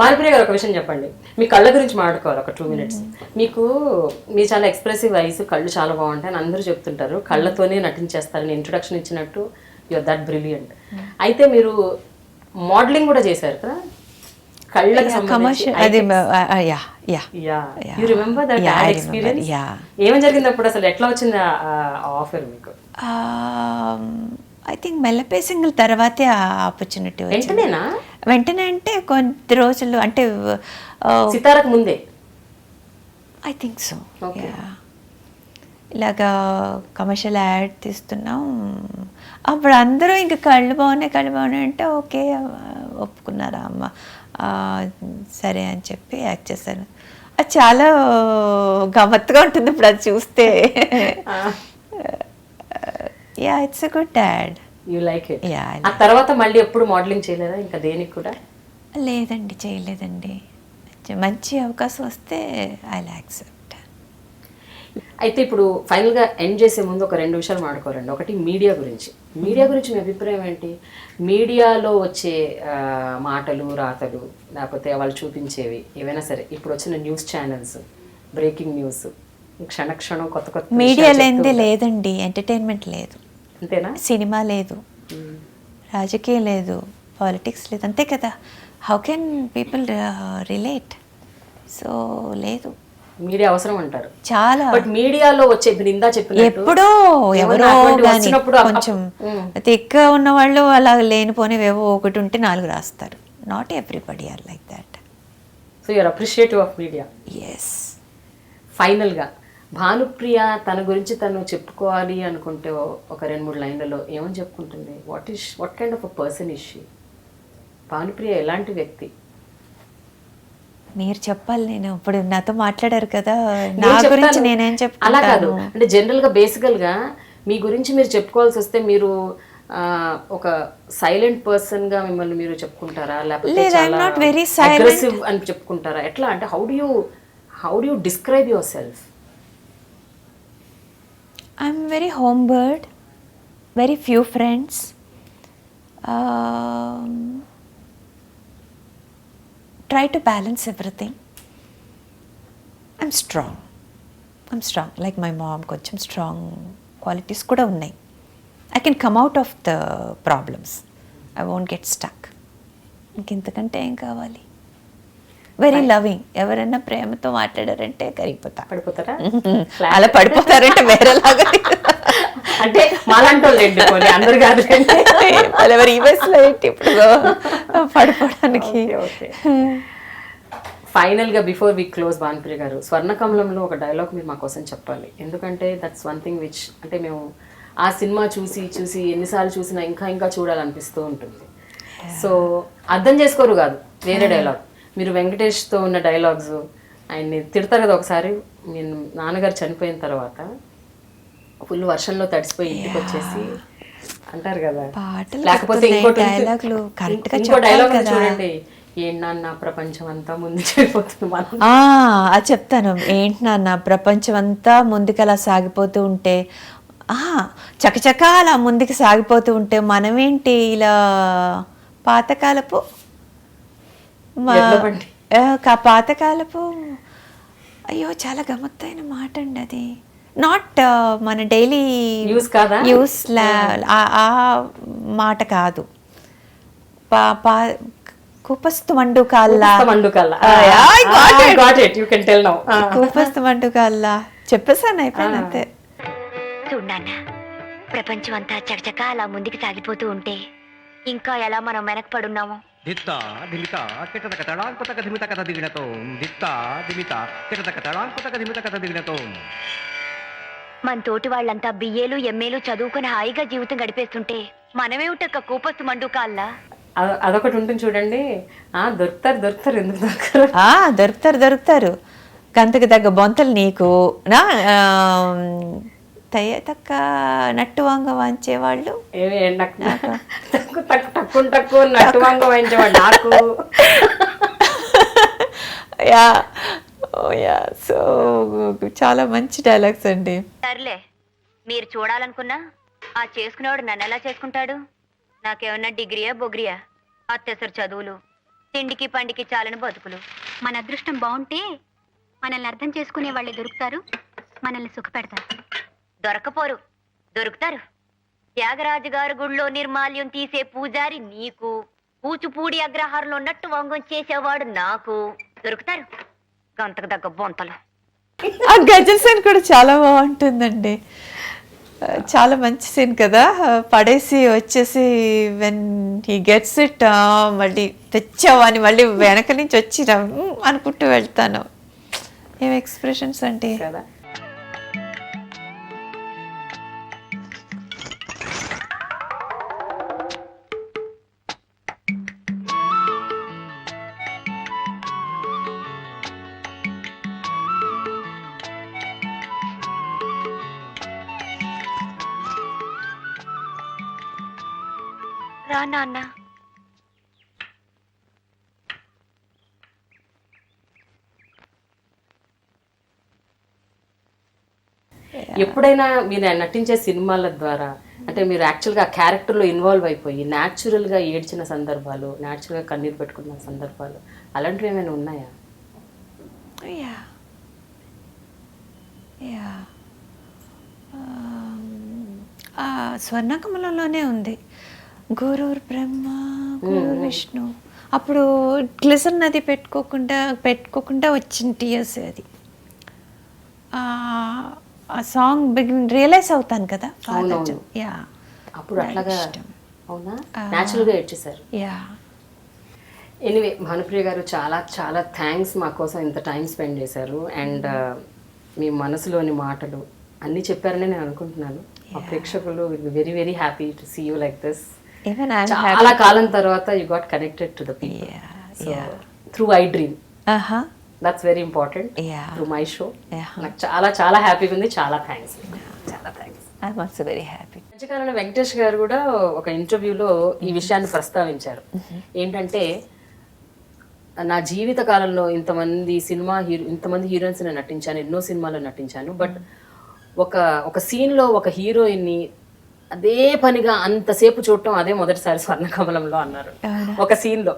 భానుప్రియ గారు ఒక విషయం చెప్పండి, మీ కళ్ళ గురించి మాట్లాడుకోవాలి ఒక 2 minutes. మీకు మీ చాలా ఎక్స్ప్రెసివ్ ఐస్, కళ్ళు చాలా బాగుంటాయి అని అందరూ చెప్తుంటారు. కళ్ళతోనే నటించేస్తారని ఇంట్రొడక్షన్ ఇచ్చినట్టు యూఆర్ దట్ బ్రిలియంట్. అయితే మీరు మోడలింగ్ కూడా చేశారు కదా, కళ్ళకి సంబంధించి. You remember that experience? ఏమని జరిగింది అప్పుడు, అసలు ఎట్లా వచ్చింది ఆఫర్ మీకు? ఐ థింక్ మెల్లపే సింగిల్ తర్వాతే ఆ ఆపర్చునిటీ వెంటనేనా? వెంటనే అంటే కొద్ది రోజులు, అంటే సితారకు ముందే. I think so. ఇలాగా కమర్షియల్ యాడ్ తీస్తున్నాం, అప్పుడు అందరూ ఇంకా కళ్ళు బాగున్నాయి అంటే ఓకే ఒప్పుకున్నారా అమ్మ, సరే అని చెప్పి యాక్ట్ చేశాను. అది చాలా గమ్మత్తుగా ఉంటుంది ఇప్పుడు అది చూస్తే. Yeah, it's a good add. You like it? ఆ తర్వాత మళ్ళీ ఎప్పుడు మోడలింగ్ చేయలేదా ఇంకా దేనికి కూడా? లేదండి, చేయలేదండి. మంచి అవకాశం వస్తే ఐ విల్ యాక్సెప్ట్. అయితే ఇప్పుడు ఫైనల్గా ఎండ్ చేసే ముందు ఒక 2 విషయాలు మాట్లాడుకోరండి. ఒకటి మీడియా గురించి. మీడియా గురించి మీ అభిప్రాయం ఏంటి? మీడియాలో వచ్చే మాటలు, రాతలు, లేకపోతే వాళ్ళు చూపించేవి ఏవైనా సరే, ఇప్పుడు వచ్చిన న్యూస్ ఛానల్స్, బ్రేకింగ్ న్యూస్, క్షణక్షణం కొత్త కొత్త మీడియా లేనిదే లేదండి, ఎంటర్టైన్మెంట్ లేదు, అంతేనా? సినిమా లేదు, రాజకీయం లేదు, పాలిటిక్స్ లేదు, అంతే కదా. How can people relate? So లేదు, మీడియా అవసరం అంటారు చాలా. బట్ మీడియాలో వచ్చే ఇందా చెప్పినట్టు ఎప్పుడో ఎవరో కొంచెం తిక్క ఉన్న వాళ్ళు అలా లేనిపోనివేవో ఒకటి ఉంటే 4 రాస్తారు. Not everybody are like that. So you are appreciative of media. Yes. ఫైనల్గా భానుప్రియ తన గురించి తను చెప్పుకోవాలి అనుకుంటే ఒక 2-3 లైన్లలో ఏమని చెప్పుకుంటుంది? What kind of a person is she? Bhanupriya ఎలాంటి వ్యక్తి? మీరు చెప్పాలి, నేను ఇప్పుడు నాతో మాట్లాడారు కదా, నా గురించి నేనేం చెప్తాను? అలా కాదు, అంటే జనరల్గా బేసికల్గా మీ గురించి మీరు చెప్పుకోవాల్సి వస్తే మీరు ఒక సైలెంట్ పర్సన్ గా మిమ్మల్ని మీరు చెప్పుకుంటారా, లేకపోతే చాలా అగ్రెసివ్ అని చెప్పుకుంటారా? ఎట్లా అంటే how do you describe your self? I'm very home bird, very few friends, try to balance everything. I'm strong like my mom. కొంచెం strong qualities కూడా ఉన్నాయి. I can come out of the problems. I won't get stuck. ఇంకెంతకంటే ఏం కావాలి? Very loving. ఎవరైనా ప్రేమతో మాట్లాడారంటే పడిపోతారా? అలా పడిపోతారంటే వేరేలాగా, అంటే మాలాంటి అందరు కాదు, ఎవరు ఈ వయసులో ఏంటి ఇప్పుడు పడిపోవడానికి. ఫైనల్గా బిఫోర్ వి క్లోజ్, భానుప్రియ గారు, స్వర్ణకమలంలో ఒక డైలాగ్ మీరు మా కోసం చెప్పాలి. ఎందుకంటే దట్స్ వన్ థింగ్ విచ్, అంటే మేము ఆ సినిమా చూసి ఎన్నిసార్లు చూసినా ఇంకా చూడాలనిపిస్తూ ఉంటుంది. సో అర్థం చేసుకోరు కాదు, వేరే డైలాగ్. మీరు వెంకటేష్తో ఉన్న డైలాగ్స్, ఆయన్ని తిడతారు కదా ఒకసారి, నేను నాన్నగారు చనిపోయిన తర్వాత ఫుల్ వర్షంలో తడిసిపోయి ఇంటికి వచ్చేసి అంటారు కదా. లేకపోతే ఇంకో డైలాగ్ చూడండి, ఏంటి నాన్న ప్రపంచం అంతా ముందుకు వెళ్ళిపోతుంది, అది చెప్తాను. ఏంటి నాన్న ప్రపంచం అంతా ముందుకు అలా సాగిపోతూ ఉంటే, చకచకా అలా ముందుకు సాగిపోతూ ఉంటే మనమేంటి ఇలా పాతకాలపు అయ్యో చాలా గమ్మత్తైన మాట అండి అది. నాట్ మన డైలీ యూస్ ఆ మాట కాదు. కూపస్తు మండుకాల్లా కూపస్తు మండుకాల్లా చెప్పేసాను, అయిపోయింది అంతే. చూడన్నా, ప్రపంచం అంతా చకచకా అలా ముందుకు సాగిపోతూ ఉంటే ఇంకా ఎలా మనం వెనకపడున్నాము. మన తోటి వాళ్ళంతా బిఏలు ఎంఏలు చదువుకుని హాయిగా జీవితం గడిపేస్తుంటే మనమేమిటక్క కూపస్తు మండుకాల్లా. అదొకటి ఉంటుంది చూడండి, దొరుకుతారు ఎందుకు దొరుకుతారు గంతకు తగ్గ బొంతలు నీకు తక్క నట్టు వంగ వాంచేవాళ్ళు, తక్కువ నట్టు వంగ వాంచేవాళ్ళు నాకు. సో చాలా మంచి డైలాగ్స్ అండి. సర్లే, మీరు చూడాలనుకున్నా ఆ చేసుకునేవాడు నన్ను ఎలా చేసుకుంటాడు? నాకేమన్నా డిగ్రీయా బొగ్రియా, అత్తెసరు చదువులు, తిండికి పండికి చాలని బతుకులు. మన అదృష్టం బాగుంటే మనల్ని అర్థం చేసుకునే వాళ్ళే దొరుకుతారు, మనల్ని సుఖపెడతారు. దొరకపోరు, దొరుకుతారు. త్యాగరాజు గారి గుళ్ళో నిర్మాల్యం తీసే పూజారి నీకు, కూచిపూడి అగ్రహారంలో ఉన్నట్టు వంగం చేసేవాడు నాకు. దొరుకుతారు గంతకు దగ్గ బొంతలు. ఆ గజల్ సీన్ కూడా చాలా బాగుంటుందండి. చాలా మంచి సీన్ కదా. పడేసి వచ్చేసి వెన్ హీ గెట్స్ ఇట్, మళ్ళీ తెచ్చావా అని మళ్ళీ వెనక నుంచి వచ్చి అనుకుంటూ వెళ్తాను. ఏం ఎక్స్ప్రెషన్స్ అంటే కదా. రా నాన్న. ఎప్పుడైనా మీరు నటించే సినిమాల ద్వారా అంటే మీరు యాక్చువల్గా ఆ క్యారెక్టర్లో ఇన్వాల్వ్ అయిపోయి న్యాచురల్గా ఏడ్చిన సందర్భాలు, న్యాచురల్గా కన్నీరు పెట్టుకున్న సందర్భాలు అలాంటివి ఏమైనా ఉన్నాయా? యా యా స్వర్ణకమలంలోనే ఉంది. గురుర్ బ్రహ్మ గురు విష్ణు. అప్పుడు గ్లిజర్ నది పెట్టుకోకుండా వచ్చిన టీయర్స్ అది. ఆ సాంగ్ రియలైజ్ అవుతాను కదా. అవునవును. యా అప్పుడు అట్లాగా అవునా న్యాచురల్గా ఏడ్చేశారు. యా ఎనీవే భానుప్రియ గారు చాలా చాలా థ్యాంక్స్ మా కోసం ఇంత టైం స్పెండ్ చేశారు. అండ్ మీ మనసులోని మాటలు అన్నీ చెప్పారని నేను అనుకుంటున్నాను. మా ప్రేక్షకులు will be very very happy to see you like this. చాలా కాలం తర్వాత you got connected to the people. So through I dream, that's very important. Through my show నాకు చాలా చాలా హ్యాపీగా ఉంది. చాలా థ్యాంక్స్, చాలా thanks. I'm also very happy. మధ్యకాలంలో వెంకటేష్ గారు కూడా ఒక ఇంటర్వ్యూలో ఈ విషయాన్ని ప్రస్తావించారు. ఏంటంటే నా జీవిత కాలంలో ఇంతమంది హీరోయిన్స్ నటించాను, ఎన్నో సినిమాల్లో నటించాను. బట్ ఒక సీన్లో ఒక హీరోయిన్ని అదే పనిగా అంతసేపు చూడటం అదే మొదటిసారి స్వర్ణకమలంలో అన్నారు. ఒక సీన్లో